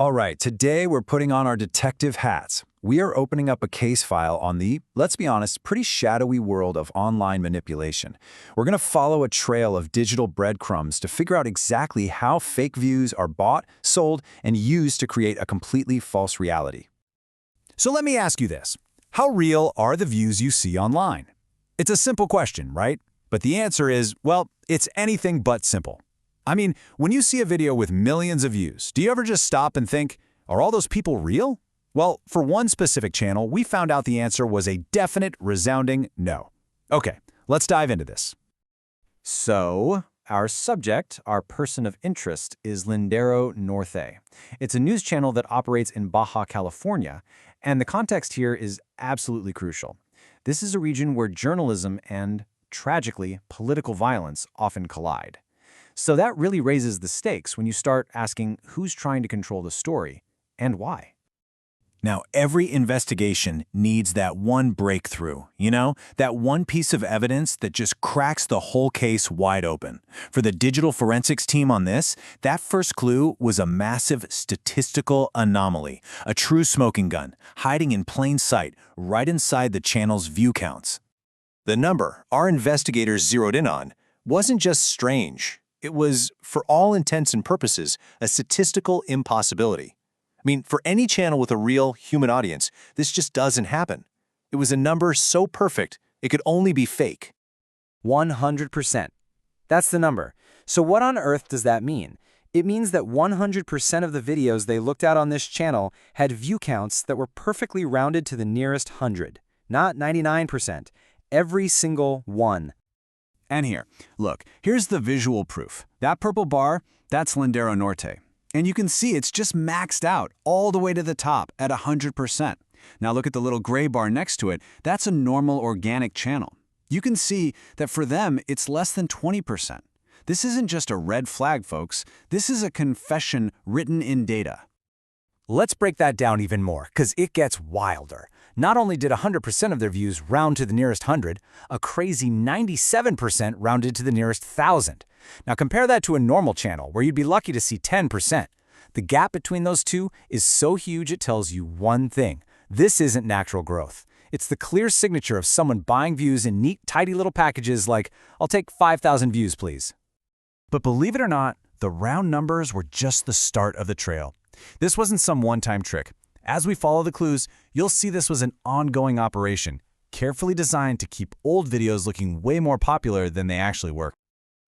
All right, today we're putting on our detective hats. We are opening up a case file on the, let's be honest, pretty shadowy world of online manipulation. We're going to follow a trail of digital breadcrumbs to figure out exactly how fake views are bought, sold, and used to create a completely false reality. So let me ask you this. How real are the views you see online? It's a simple question, right? But the answer is, well, it's anything but simple. I mean, when you see a video with millions of views, do you ever just stop and think, are all those people real? Well, for one specific channel, we found out the answer was a definite, resounding no. Okay, let's dive into this. So, our subject, our person of interest, is Lindero, Norte. It's a news channel that operates in Baja California, and the context here is absolutely crucial. This is a region where journalism and, tragically, political violence often collide. So that really raises the stakes when you start asking who's trying to control the story and why. Now, every investigation needs that one breakthrough, that one piece of evidence that just cracks the whole case wide open. For the digital forensics team on this, that first clue was a massive statistical anomaly, a true smoking gun, hiding in plain sight right inside the channel's view counts. The number our investigators zeroed in on wasn't just strange. It was, for all intents and purposes, a statistical impossibility. I mean, for any channel with a real human audience, this just doesn't happen. It was a number so perfect, it could only be fake. 100%. That's the number. So what on earth does that mean? It means that 100% of the videos they looked at on this channel had view counts that were perfectly rounded to the nearest 100, not 99%. Every single one. And here, look, here's the visual proof. That purple bar, that's Lindero Norte. And you can see it's just maxed out all the way to the top at 100%. Now look at the little gray bar next to it. That's a normal organic channel. You can see that for them, it's less than 20%. This isn't just a red flag, folks. This is a confession written in data. Let's break that down even more, because it gets wilder. Not only did 100% of their views round to the nearest 100, a crazy 97% rounded to the nearest 1,000. Now compare that to a normal channel, where you'd be lucky to see 10%. The gap between those two is so huge it tells you one thing. This isn't natural growth. It's the clear signature of someone buying views in neat, tidy little packages like, I'll take 5,000 views, please. But believe it or not, the round numbers were just the start of the trail. This wasn't some one-time trick. As we follow the clues, you'll see this was an ongoing operation, carefully designed to keep old videos looking way more popular than they actually were.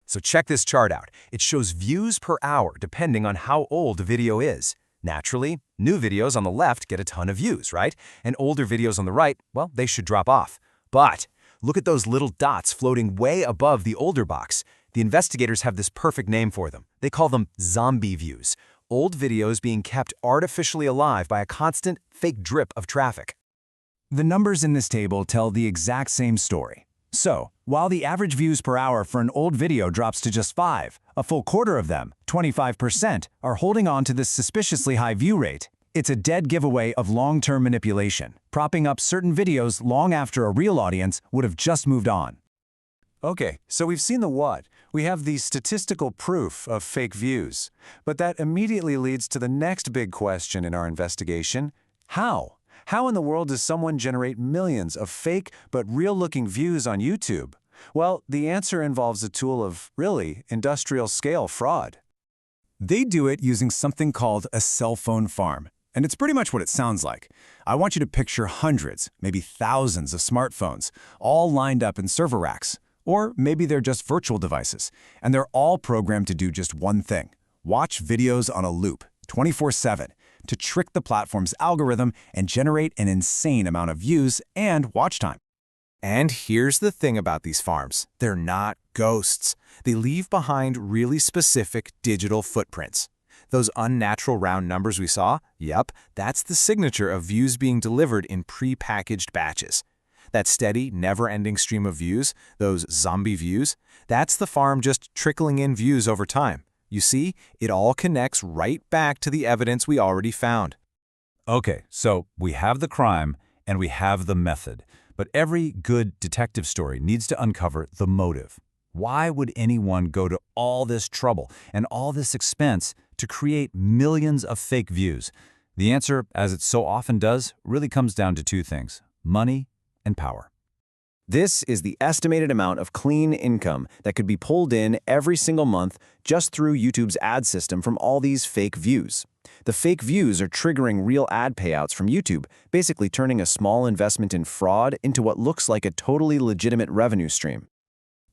So check this chart out. It shows views per hour depending on how old a video is. Naturally, new videos on the left get a ton of views, right? And older videos on the right, well, they should drop off. But look at those little dots floating way above the older box. The investigators have this perfect name for them. They call them zombie views. Old videos being kept artificially alive by a constant, fake drip of traffic. The numbers in this table tell the exact same story. So, while the average views per hour for an old video drops to just 5, a full quarter of them, 25%, are holding on to this suspiciously high view rate. It's a dead giveaway of long-term manipulation, propping up certain videos long after a real audience would have just moved on. Okay, so we've seen the what. We have the statistical proof of fake views. But that immediately leads to the next big question in our investigation. How? How in the world does someone generate millions of fake but real-looking views on YouTube? Well, the answer involves a tool of, really, industrial-scale fraud. They do it using something called a cell phone farm. And it's pretty much what it sounds like. I want you to picture hundreds, maybe thousands of smartphones, all lined up in server racks. Or maybe they're just virtual devices, and they're all programmed to do just one thing: watch videos on a loop, 24/7, to trick the platform's algorithm and generate an insane amount of views and watch time. And here's the thing about these farms. They're not ghosts. They leave behind really specific digital footprints. Those unnatural round numbers we saw, yep, that's the signature of views being delivered in pre-packaged batches. That steady, never-ending stream of views, those zombie views, that's the farm just trickling in views over time. You see, it all connects right back to the evidence we already found. Okay, so we have the crime and we have the method, but every good detective story needs to uncover the motive. Why would anyone go to all this trouble and all this expense to create millions of fake views? The answer, as it so often does, really comes down to two things: money and power. This is the estimated amount of clean income that could be pulled in every single month just through YouTube's ad system from all these fake views. The fake views are triggering real ad payouts from YouTube, basically turning a small investment in fraud into what looks like a totally legitimate revenue stream.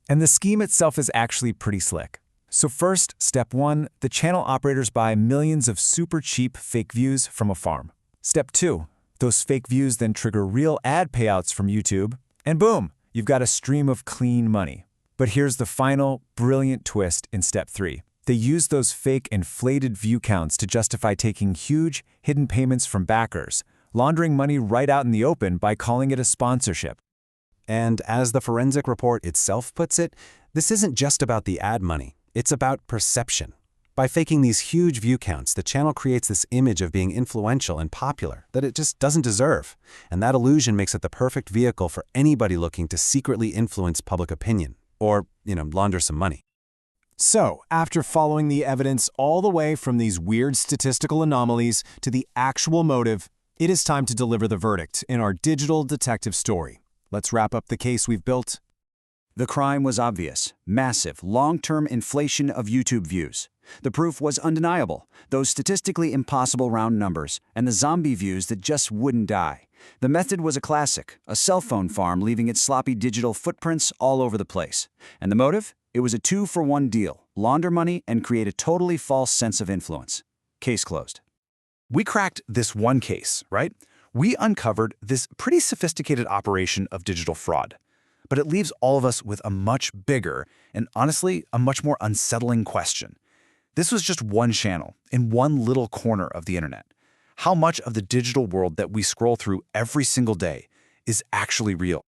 And the scheme itself is actually pretty slick. So first, step one, the channel operators buy millions of super cheap fake views from a farm. Step two, those fake views then trigger real ad payouts from YouTube, and boom, you've got a stream of clean money. But here's the final, brilliant twist in step three. They use those fake inflated view counts to justify taking huge, hidden payments from backers, laundering money right out in the open by calling it a sponsorship. And as the forensic report itself puts it, this isn't just about the ad money. It's about perception. By faking these huge view counts, the channel creates this image of being influential and popular that it just doesn't deserve. And that illusion makes it the perfect vehicle for anybody looking to secretly influence public opinion or, launder some money. So, after following the evidence all the way from these weird statistical anomalies to the actual motive, it is time to deliver the verdict in our digital detective story. Let's wrap up the case we've built. The crime was obvious: massive, long-term inflation of YouTube views. The proof was undeniable: those statistically impossible round numbers, and the zombie views that just wouldn't die. The method was a classic: a cell phone farm leaving its sloppy digital footprints all over the place. And the motive? It was a two-for-one deal: launder money and create a totally false sense of influence. Case closed. We cracked this one case, right? We uncovered this pretty sophisticated operation of digital fraud. But it leaves all of us with a much bigger and, honestly, a much more unsettling question. This was just one channel in one little corner of the internet. How much of the digital world that we scroll through every single day is actually real?